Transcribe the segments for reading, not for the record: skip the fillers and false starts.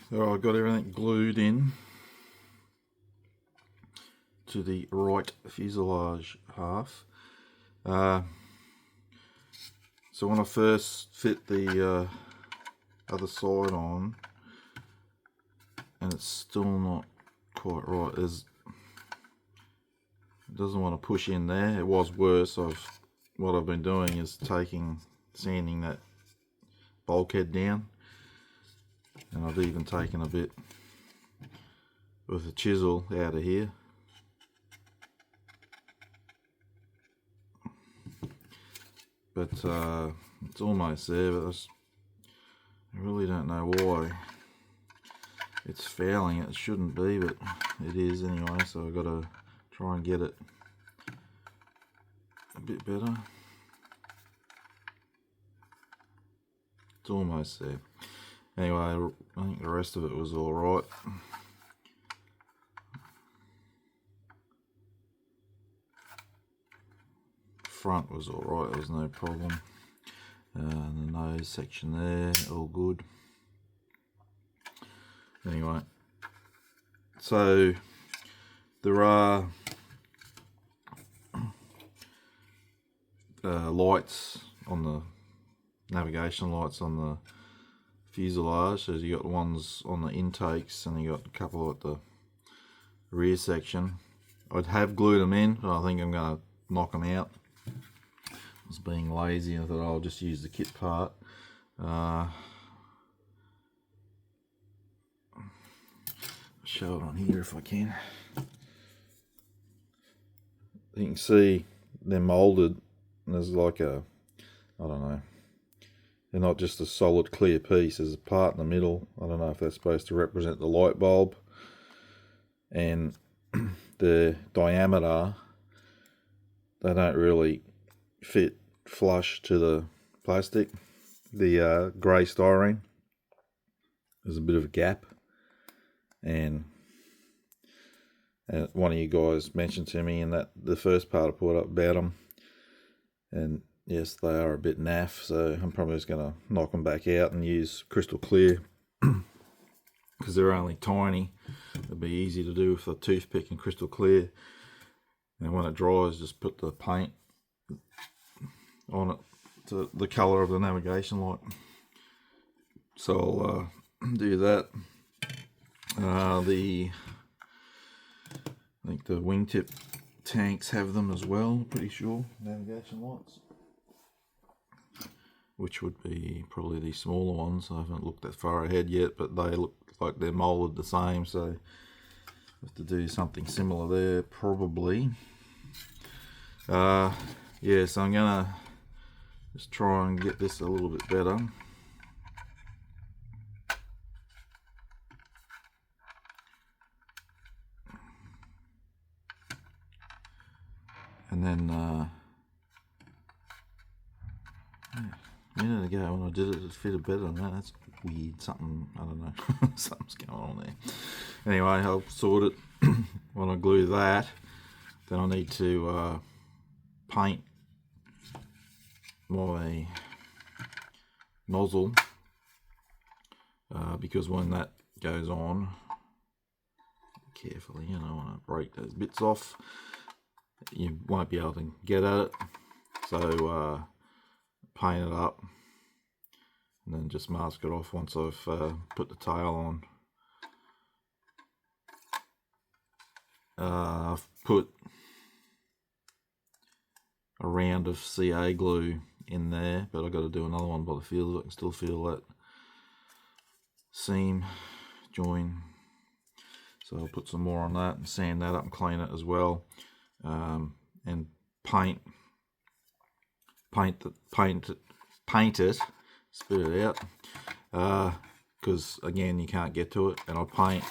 So I've got everything glued in to the right fuselage half. So when I first fit the other side on, and it's still not quite right, it doesn't want to push in there. It was worse. What I've been doing is sanding that bulkhead down, and I've even taken a bit with a chisel out of here. But it's almost there, but I really don't know why it's fouling. It shouldn't be, but it is anyway, so I've got to try and get it a bit better. It's almost there. Anyway, I think the rest of it was alright. Front was alright, there was no problem. The nose section there, all good. Anyway, so there are lights on the navigation lights on the fuselage. So you got ones on the intakes, and you got a couple at the rear section. I'd have glued them in, but I think I'm going to knock them out. I was being lazy. I thought I'll just use the kit part. Show it on here if I can. You can see they're molded. There's like I don't know. They're not just a solid clear piece. There's a part in the middle. I don't know if that's supposed to represent the light bulb. And the diameter, they don't really fit flush to the plastic. The grey styrene, there's a bit of a gap. And one of you guys mentioned to me in that the first part I put up about them, and yes, they are a bit naff, so I'm probably just going to knock them back out and use crystal clear because they're only tiny. It'll be easy to do with a toothpick and crystal clear. And when it dries, just put the paint on it to the colour of the navigation light. So I'll do that. I think the wingtip tanks have them as well, pretty sure, navigation lights, which would be probably the smaller ones. I haven't looked that far ahead yet, but they look like they're molded the same, so I have to do something similar there probably. Yeah, so I'm gonna just try and get this a little bit better. And then a minute ago when I did it, it fitted better than that. That's weird. Something, I don't know, something's going on there. Anyway, I'll sort it. When I glue that, then I need to paint my nozzle, because when that goes on, carefully, you know, when I break those bits off, you won't be able to get at it. So paint it up and then just mask it off once I've put the tail on. I've put a round of CA glue in there, but I've got to do another one by the feel of it. I can still feel that seam join, so I'll put some more on that and sand that up and clean it as well. And paint it, spit it out, because again you can't get to it, and I'll paint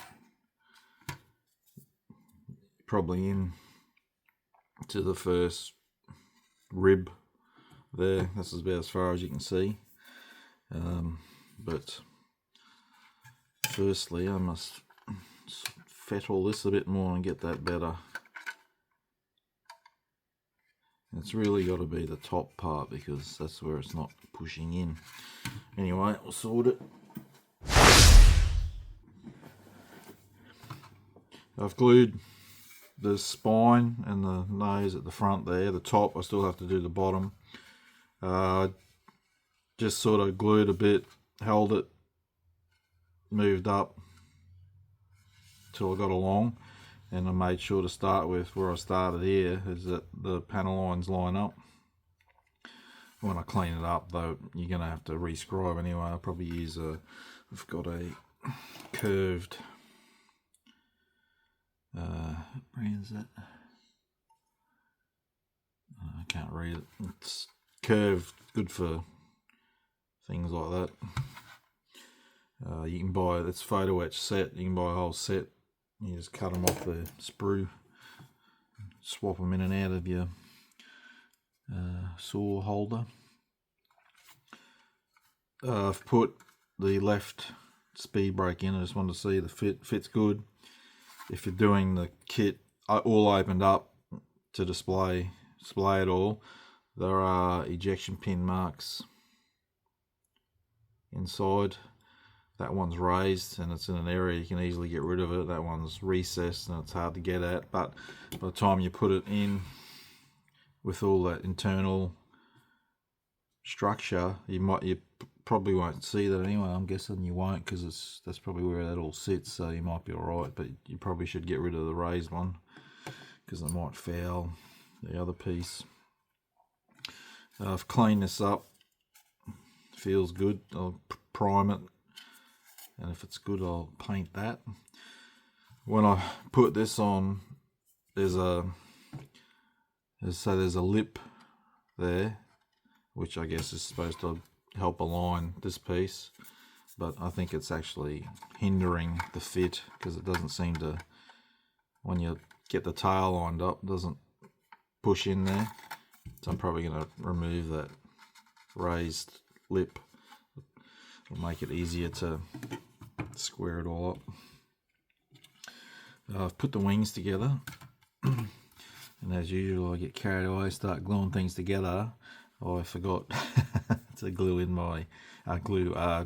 probably in to the first rib there. This is about as far as you can see, but firstly I must fettle this a bit more and get that better. It's really got to be the top part because that's where it's not pushing in. Anyway, we'll sort it. I've glued the spine and the nose at the front there. The top, I still have to do the bottom. Just sort of glued a bit, held it, moved up till I got along, and I made sure to start with where I started here, is that the panel lines line up. When I clean it up though, you're going to have to rescribe anyway. I'll probably use I've got a curved, what brand is that? I can't read it. It's curved, good for things like that. You can buy, it's photo etch set, you can buy a whole set. You just cut them off the sprue, swap them in and out of your saw holder. I've put the left speed brake in. I just wanted to see the fit's good. If you're doing the kit all opened up to display it all, there are ejection pin marks inside. That one's raised and it's in an area you can easily get rid of it. That one's recessed and it's hard to get at, but by the time you put it in with all that internal structure, you probably won't see that anyway. I'm guessing you won't, because that's probably where that all sits, so you might be alright, but you probably should get rid of the raised one because it might foul the other piece. I've cleaned this up, feels good. I'll prime it, and if it's good I'll paint that. When I put this on, there's a lip there, which I guess is supposed to help align this piece, but I think it's actually hindering the fit, because it doesn't seem to, when you get the tail lined up, it doesn't push in there. So I'm probably going to remove that raised lip. It'll make it easier to square it all up. I've put the wings together, and as usual I get carried away, start gluing things together. I forgot to glue in my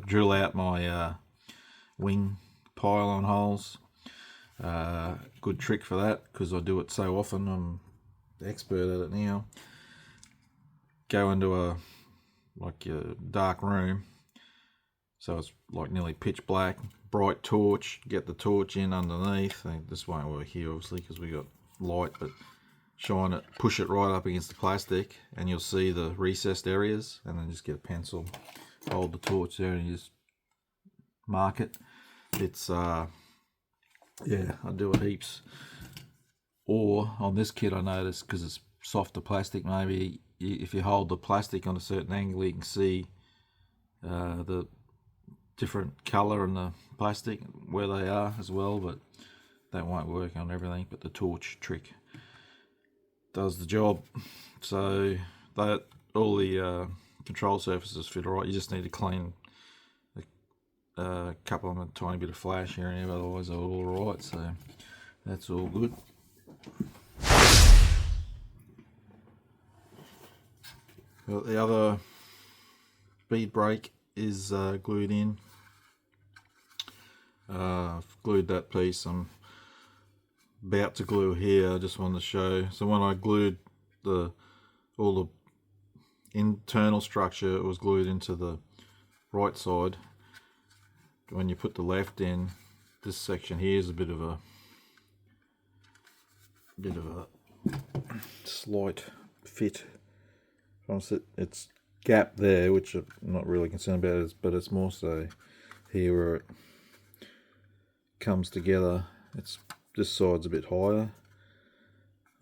drill out my wing pylon holes. Good trick for that, because I do it so often. I'm expert at it now. Go into a dark room, so it's like nearly pitch black, bright torch, get the torch in underneath. This won't work here obviously because we got light, but shine it, push it right up against the plastic, and you'll see the recessed areas, and then just get a pencil, hold the torch there, and you just mark it. It's yeah, I do it heaps. Or on this kit I noticed, because it's softer plastic, maybe if you hold the plastic on a certain angle you can see the different colour in the plastic where they are as well, but that won't work on everything. But the torch trick does the job. So that all the control surfaces fit alright. You just need to clean a couple of them, a tiny bit of flash here and there, otherwise they're all alright. So that's all good. Well, the other bead brake is glued in. I've glued that piece. I'm about to glue here. I just wanted to show. So when I glued all the internal structure, it was glued into the right side. When you put the left in, this section here is a bit of a slight fit. It's gap there, which I'm not really concerned about, but it's more so here where it comes together. This side's a bit higher.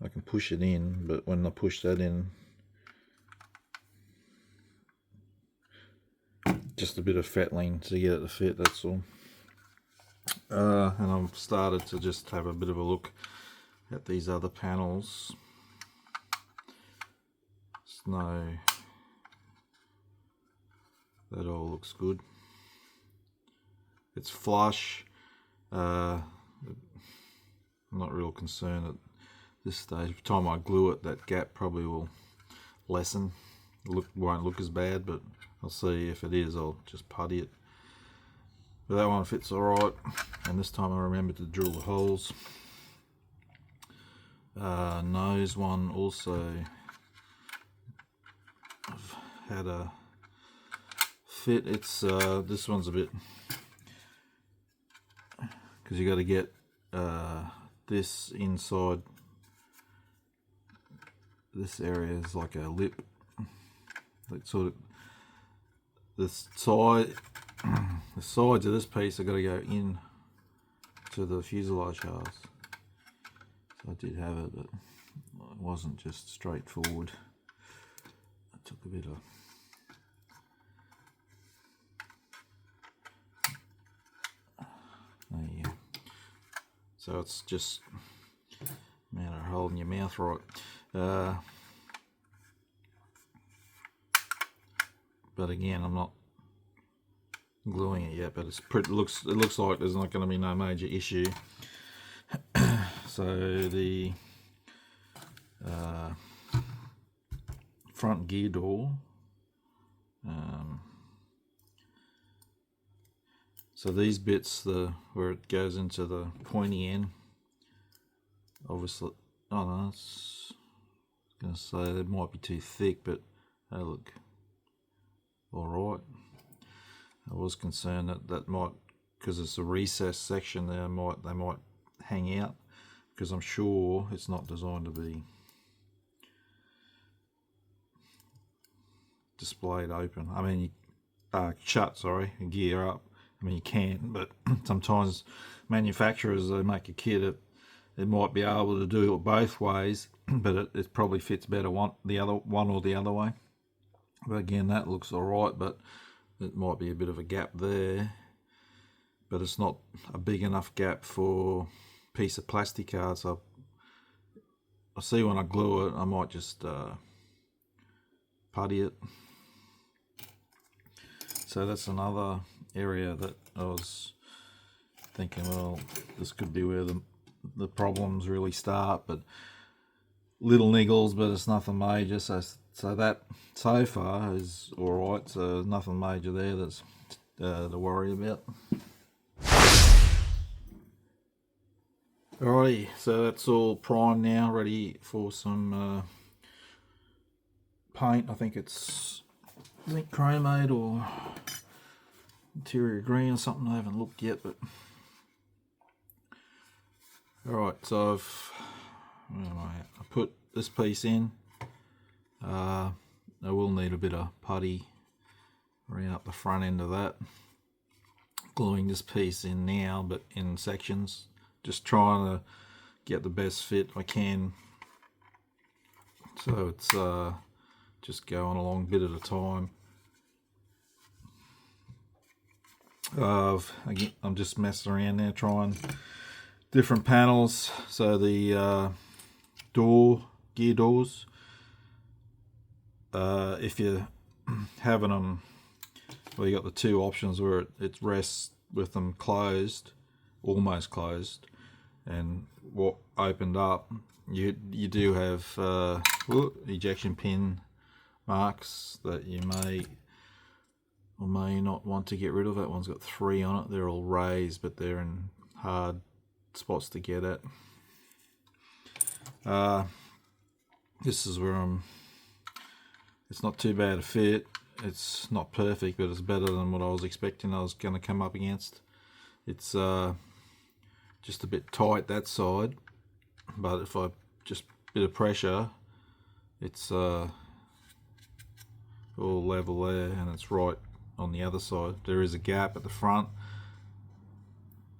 I can push it in, but when I push that in, just a bit of fettling to get it to fit, that's all. And I've started to just have a bit of a look at these other panels. No, that all looks good. It's flush. I'm not real concerned at this stage. By the time I glue it, that gap probably will lessen. Won't look as bad, but I'll see. If it is, I'll just putty it. But that one fits alright, and this time I remembered to drill the holes. nose one also I've had a fit. It's this one's a bit, because you got to get this inside this area is like a lip, like sort of the sides of this piece are got to go in to the fuselage halves. So I did have it, but it wasn't just straightforward. I took a bit of there you go. So it's just a matter of holding your mouth right. But again, I'm not gluing it yet, but it looks like there's not going to be no major issue. So the front gear door, so these bits, where it goes into the pointy end, obviously, oh no, I was going to say they might be too thick, but they look alright. I was concerned that might, because it's a recessed section there, they might hang out, because I'm sure it's not designed to be displayed open. I mean, shut, sorry, gear up. I mean, you can, but sometimes manufacturers, they make a kit it might be able to do it both ways, but it probably fits better one or the other way. But again, that looks alright, but it might be a bit of a gap there, but it's not a big enough gap for a piece of plastic card. So I see when I glue it, I might just putty it. So that's another area that I was thinking, well, this could be where the problems really start, but little niggles, but it's nothing major. So that so far is alright, so there's nothing major there that's to worry about. Alrighty, so that's all primed now, ready for some paint. I think it's chromate or interior green or something. I haven't looked yet, but alright, so I put this piece in. I will need a bit of putty around up the front end of that. Gluing this piece in now, but in sections, just trying to get the best fit I can. So it's just going along a bit at a time. Again, I'm just messing around there, trying different panels. So the gear doors, if you're having them, well, you got the two options where it rests with them closed, almost closed, and what opened up, you do have ejection pin marks that you may or may not want to get rid of. That one's got 3 on it. They're all raised, but they're in hard spots to get at. This is where it's not too bad a fit. It's not perfect, but it's better than what I was expecting I was going to come up against. It's just a bit tight that side, but if I just a bit of pressure, it's all level there, and it's right on the other side. There is a gap at the front,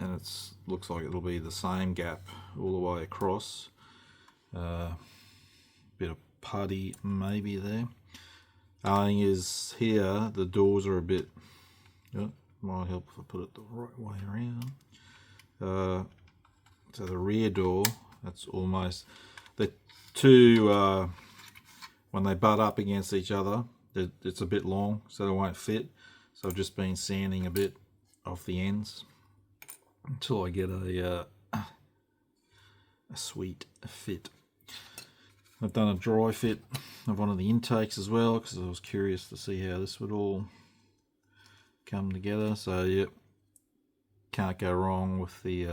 and it looks like it'll be the same gap all the way across. Bit of putty maybe there. Thing is, here the doors are a bit, might help if I put it the right way around. So the rear door, that's almost, the two, when they butt up against each other, it's a bit long, so they won't fit. So I've just been sanding a bit off the ends until I get a sweet fit. I've done a dry fit of one of the intakes as well, because I was curious to see how this would all come together. So yep, can't go wrong with the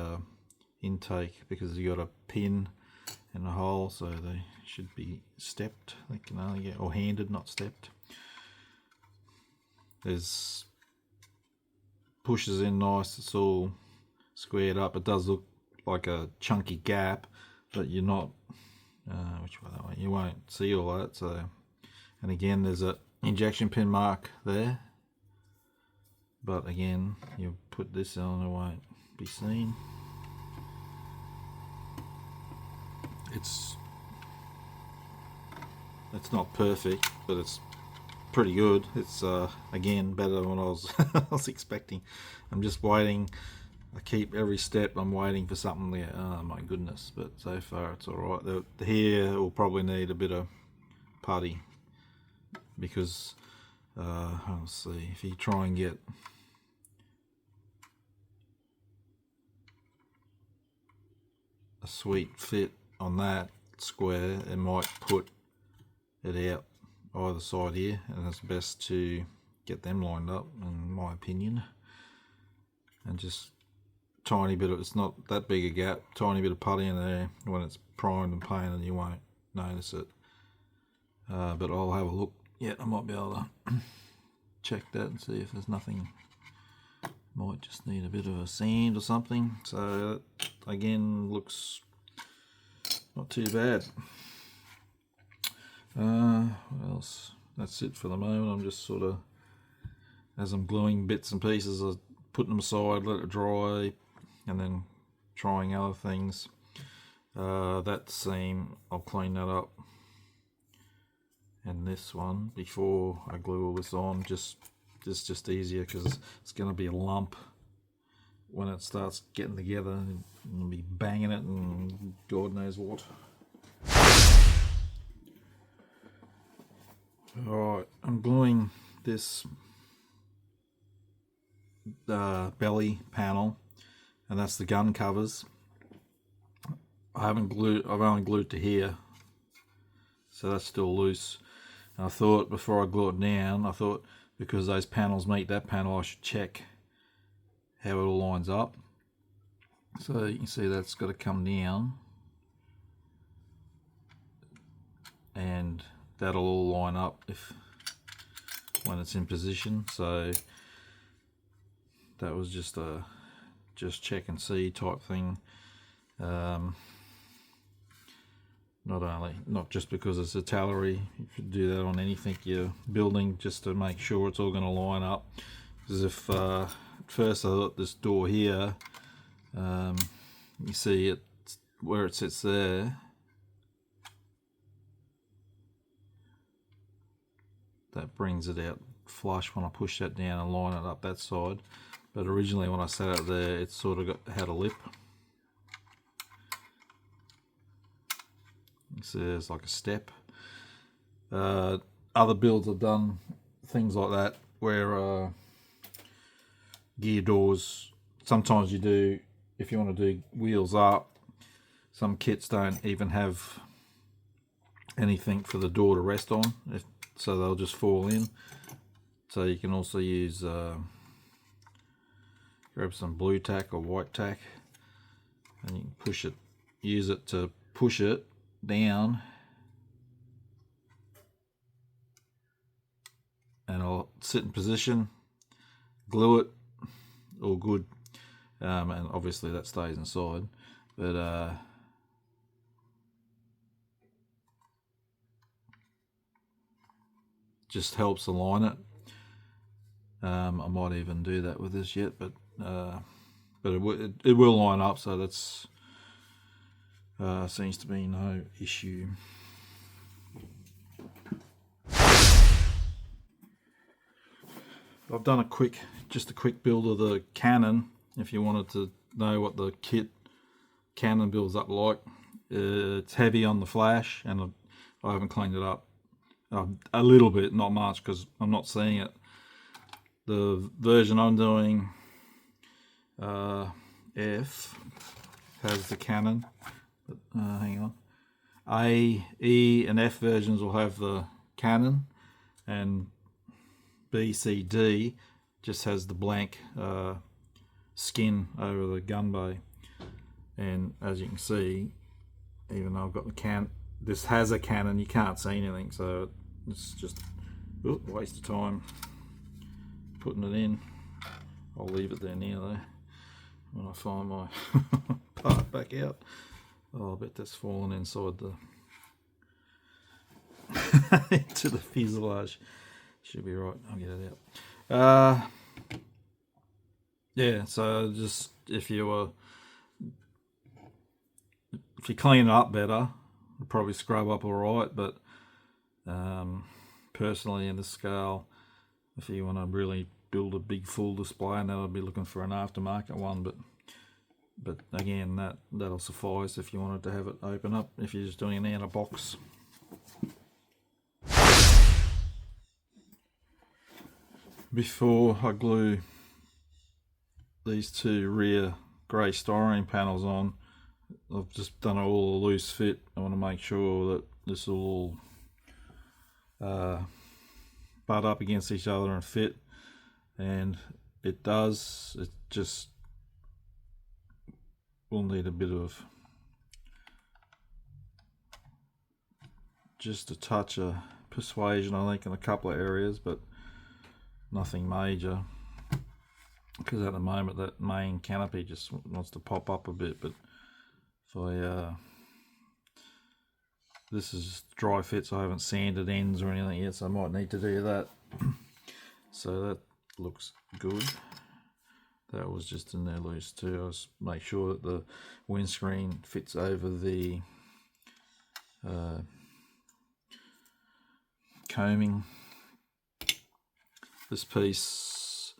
intake, because you got a pin in the hole, so they should be stepped. They can only get, or handed, not stepped. There's pushes in nice, it's all squared up. It does look like a chunky gap, but you're not which way, that way, you won't see all that. So, and again, there's a injection pin mark there, but again, you put this on, it won't be seen. It's not perfect, but it's pretty good. It's again better than what I was I was expecting. I'm just waiting. I keep every step I'm waiting for something there. Oh my goodness, but so far it's alright. The hair will probably need a bit of putty, because let's see, if you try and get a sweet fit on that square, it might put it out either side here, and it's best to get them lined up, in my opinion. And just tiny bit of, it's not that big a gap, tiny bit of putty in there. When it's primed and painted, you won't notice it. But I'll have a look. Yeah, I might be able to check that and see if there's nothing. Might just need a bit of a sand or something. So again, looks not too bad. What else? That's it for the moment. I'm just sort of, as I'm gluing bits and pieces, I put them aside, let it dry, and then trying other things. That seam, I'll clean that up. And this one, before I glue all this on, it's just easier, because it's going to be a lump when it starts getting together, and I'll be banging it and God knows what. Alright, I'm gluing this belly panel, and that's the gun covers. I've only glued to here, so that's still loose. And I thought, before I glue it down, because those panels meet that panel, I should check how it all lines up. So you can see that's got to come down, and that'll all line up when it's in position. So that was just a check and see type thing. Not just because it's Italeri, you could do that on anything you're building, just to make sure it's all going to line up. Because if at first I thought this door here, you see it where it sits there, that brings it out flush when I push that down and line it up that side. But originally when I sat it there, it sort of had a lip. So there's like a step. Other builds have done things like that, where gear doors, sometimes you do, if you want to do wheels up, some kits don't even have anything for the door to rest on, so they'll just fall in. So you can also use grab some blue tack or white tack, and you can push it, use it to push it down, and I'll sit in position, glue it, all good. And obviously that stays inside, but just helps align it. I might even do that with this yet, but it will line up, so that's seems to be no issue. I've done just a quick build of the cannon. If you wanted to know what the cannon builds up like, it's heavy on the flash, and I haven't cleaned it up a little bit, not much, because I'm not seeing it. The version I'm doing, F has the cannon. Hang on. A, E, and F versions will have the cannon, and B, C, D just has the blank skin over the gun bay. And as you can see, even though I've got the can. This has a cannon, you can't see anything, so it's just a waste of time putting it in. I'll leave it there now though, when I find my part back out. Oh, I bet that's fallen inside the into the fuselage. Should be right, I'll get it out. Yeah, so just if you clean it up better, it'll probably scrub up alright, but personally in this scale, if you want to really build a big full display, and then I'd be looking for an aftermarket one, but again, that'll suffice if you wanted to have it open up, if you're just doing it in a box. Before I glue these two rear grey styrene panels on, I've just done all a loose fit. I want to make sure that this will all butt up against each other and fit, and it does. It just will need a bit of, just a touch of persuasion, I think, in a couple of areas, but nothing major, because at the moment that main canopy just wants to pop up a bit. But if I this is dry fit, so I haven't sanded ends or anything yet, so I might need to do that. So that looks good. That was just in there loose too. I just make sure that the windscreen fits over the combing. This piece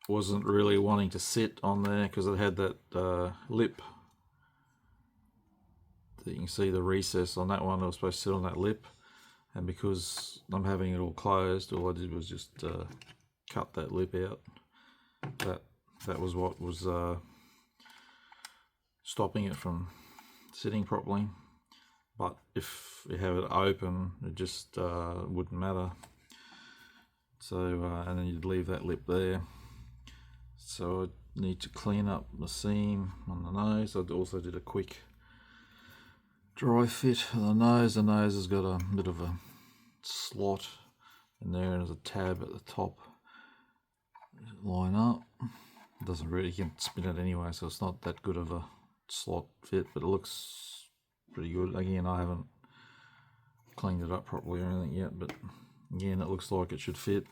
wasn't really wanting to sit on there because it had that lip. You can see the recess on that one. It was supposed to sit on that lip, and because I'm having it all closed, all I did was just cut that lip out. That was what was stopping it from sitting properly. But if you have it open, it just wouldn't matter. So and then you'd leave that lip there. So I need to clean up the seam on the nose. I also did a quick dry fit of the nose. The nose has got a bit of a slot in there, and there's a tab at the top. Line up. It doesn't really, you can spin it anyway, so it's not that good of a slot fit, but it looks pretty good. Again, I haven't cleaned it up properly or anything yet, but again, it looks like it should fit.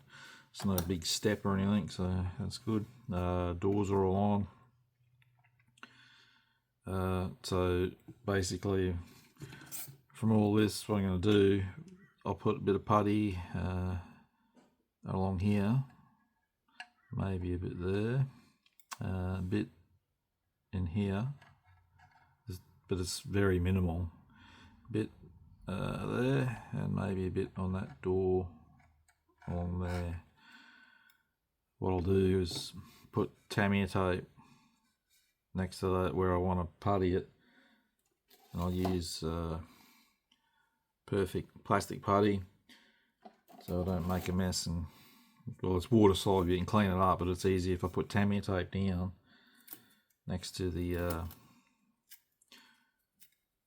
It's not a big step or anything, so that's good. Doors are all on. So basically, from all this, what I'm going to do, I'll put a bit of putty along here, maybe a bit there, a bit in here, but it's very minimal. A bit there, and maybe a bit on that door along there. What I'll do is put Tamiya tape next to that where I want to putty it, and I'll use perfect plastic putty so I don't make a mess. And well, it's water soluble, you can clean it up, but it's easy if I put Tamiya tape down next to the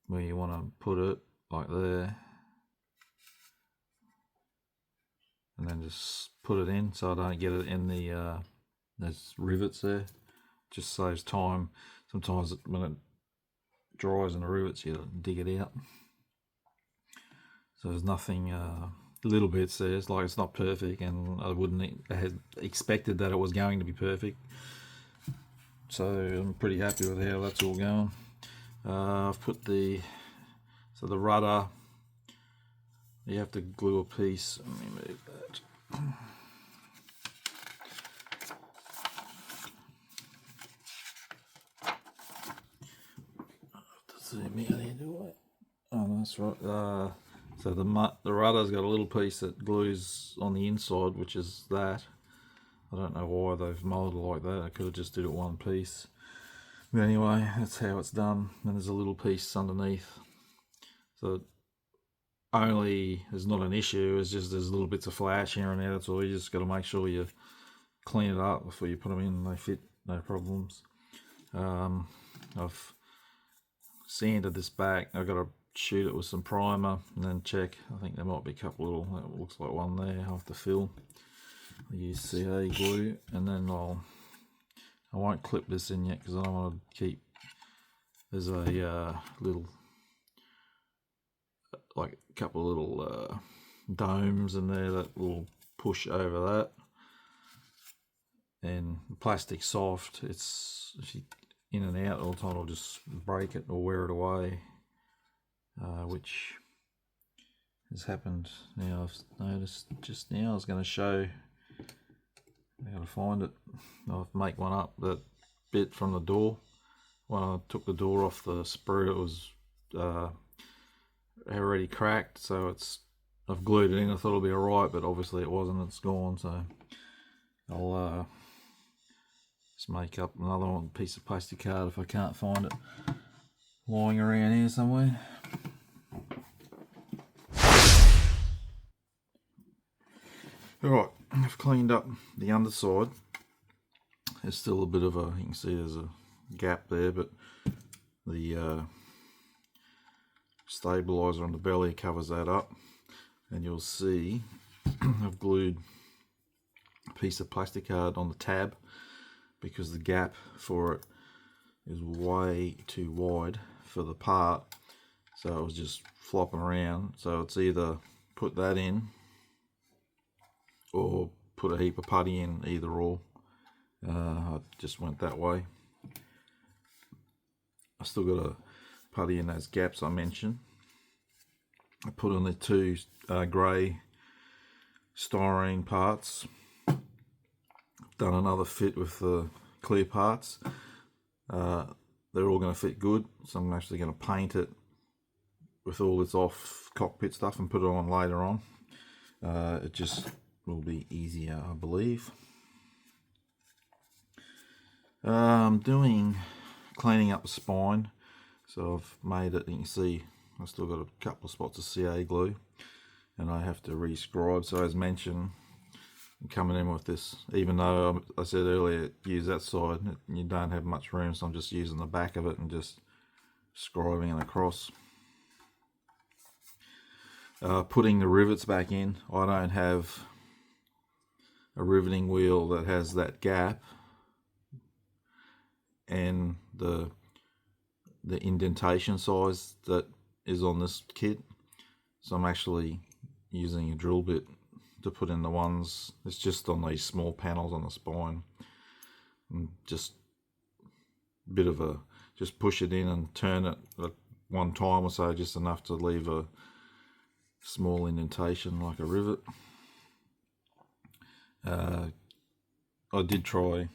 where you want to put it, like there, and then just put it in so I don't get it in the there's rivets there. Just saves time. Sometimes when it dries in the rivets, you dig it out. So there's nothing, little bits there. It's like it's not perfect, and I wouldn't have expected that it was going to be perfect. So I'm pretty happy with how that's all going. I've put the rudder. You have to glue a piece. Let me move that. Zoom out here, do I? Oh, no, that's right. So the rudder's got a little piece that glues on the inside, which is that. I don't know why they've moulded it like that. I could have just did it one piece. But anyway, that's how it's done. And there's a little piece underneath. So only is not an issue. It's just there's little bits of flash here and there. That's all. You just got to make sure you clean it up before you put them in. They fit, no problems. I've sanded this back. I've got to shoot it with some primer and then check. I think there might be a couple little, that looks like one there, I'll have to fill. I'll use CA glue, and then I won't clip this in yet because I don't want to keep, there's a little, like a couple of little domes in there that will push over that. And the plastic's soft, it's, if you in and out all the time, I'll just break it or wear it away, which has happened now. I've noticed just now. I was going to show, I got to find it. I'll make one up, that bit from the door. When I took the door off the sprue, it was already cracked, so I've glued it in. I thought it'll be alright, but obviously it wasn't. It's gone, so I'll just make up another one, piece of plastic card if I can't find it lying around here somewhere. Alright, I've cleaned up the underside. There's still a bit of a, you can see there's a gap there, but the stabilizer on the belly covers that up, and you'll see I've glued a piece of plastic card on the tab because the gap for it is way too wide for the part, so it was just flopping around. So it's either put that in or put a heap of putty in, either or. I just went that way. I still got a putty in those gaps I mentioned. I put on the two grey styrene parts. Done another fit with the clear parts. They're all going to fit good, so I'm actually going to paint it with all this off cockpit stuff and put it on later on. It just will be easier, I believe. I'm cleaning up the spine, so I've made it, you can see I've still got a couple of spots of CA glue and I have to re-scribe. So as mentioned, I'm coming in with this, even though I said earlier use that side, you don't have much room, so I'm just using the back of it and just scribing it across. Putting the rivets back in, I don't have a riveting wheel that has that gap and the indentation size that is on this kit, so I'm actually using a drill bit to put in the ones. It's just on these small panels on the spine, and just a bit of a, just push it in and turn it at one time or so, just enough to leave a small indentation like a rivet. I did try,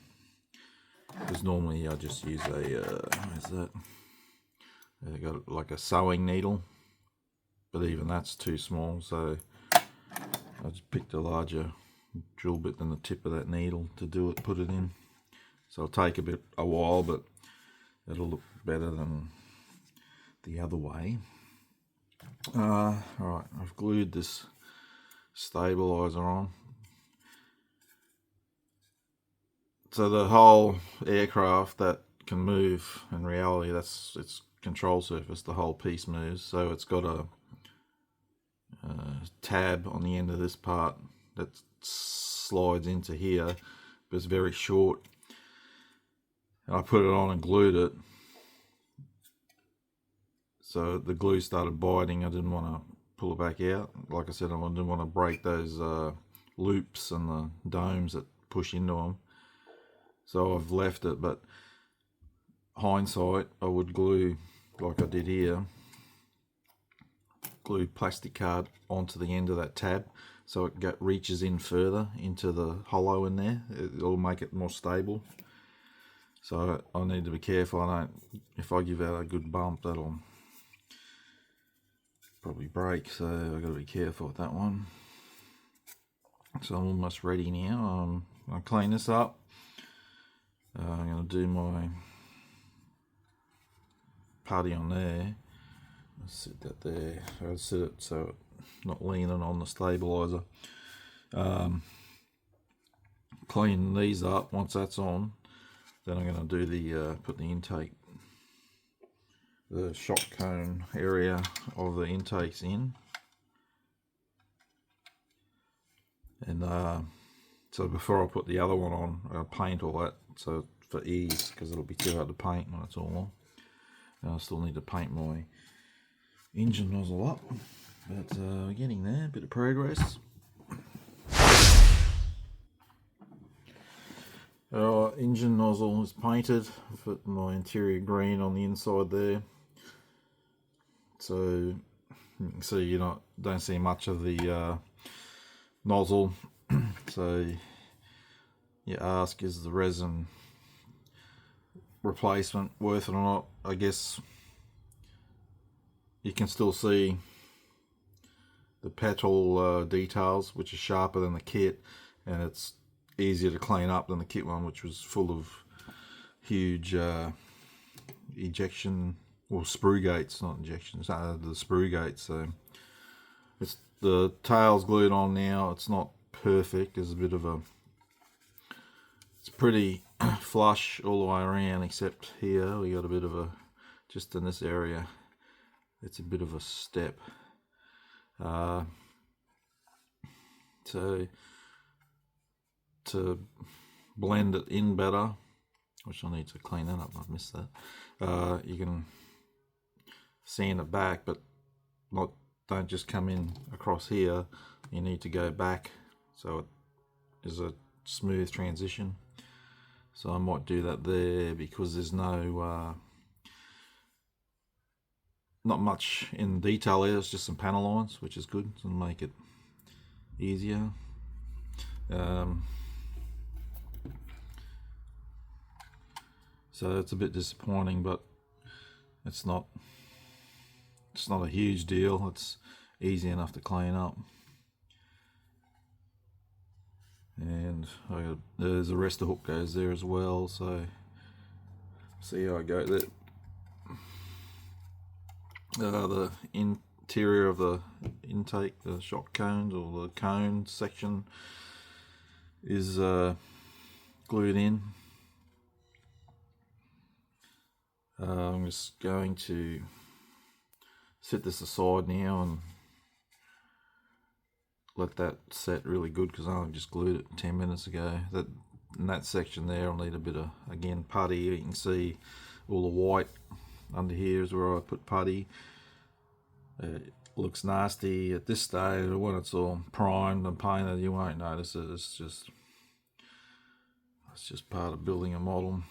because normally I just use a where's that? I got like a sewing needle, but even that's too small, so I just picked a larger drill bit than the tip of that needle to do it, put it in. So it'll take a while, but it'll look better than the other way. Alright, I've glued this stabilizer on. So the whole aircraft that can move, in reality that's its control surface, the whole piece moves. So it's got a tab on the end of this part that slides into here, but it's very short. And I put it on and glued it, so the glue started biting. I didn't want to pull it back out. Like I said, I didn't want to break those loops and the domes that push into them, so I've left it. But hindsight, I would glue, like I did here, glue plastic card onto the end of that tab so it reaches in further into the hollow in there. It'll make it more stable. So I need to be careful. If I give out a good bump, that'll probably break, so I've got to be careful with that one. So I'm almost ready now. I'll clean this up. I'm going to do my putty on there. I'll sit that there. I'll sit it so it's not leaning on the stabilizer. Clean these up. Once that's on, then I'm going to do the put the intake the shock cone area of the intakes in. And so before I put the other one on, I'll paint all that so for ease, because it'll be too hard to paint when it's all on. And I still need to paint my engine nozzle up, but we're getting there, a bit of progress. Our engine nozzle is painted, I've put my interior green on the inside there, so you can see you don't see much of the nozzle. So you ask, is the resin replacement worth it or not? I guess you can still see the petal details, which is sharper than the kit, and it's easier to clean up than the kit one, which was full of huge ejection or sprue gates, not injections, the sprue gates. So it's the tail's glued on now. It's not perfect. There's a bit of it's pretty flush all the way around, except here we got a bit of just in this area, it's a bit of a step. So to blend it in better, which I need to clean that up, I've missed that, you can sand it back, but don't just come in across here. You need to go back so it is a smooth transition. So I might do that there, because there's no not much in detail there. It's just some panel lines, which is good, so make it easier. So it's a bit disappointing, but it's not a huge deal. It's easy enough to clean up. And there's the rest of the hook goes there as well, so see how I go there. The interior of the intake, the shock cones or the cone section, is glued in. I'm just going to set this aside now and let that set really good, because I just glued it 10 minutes ago. In that section there, I'll need a bit of, again, putty. You can see all the white under here is where I put putty. It looks nasty at this stage. When it's all primed and painted, you won't notice it. It's just part of building a model.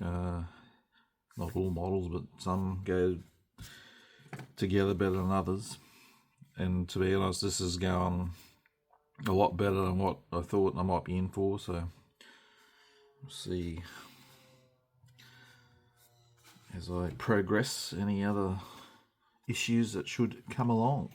Not all models, but some go together better than others. And to be honest, this is going a lot better than what I thought I might be in for. So we'll see as I progress any other issues that should come along.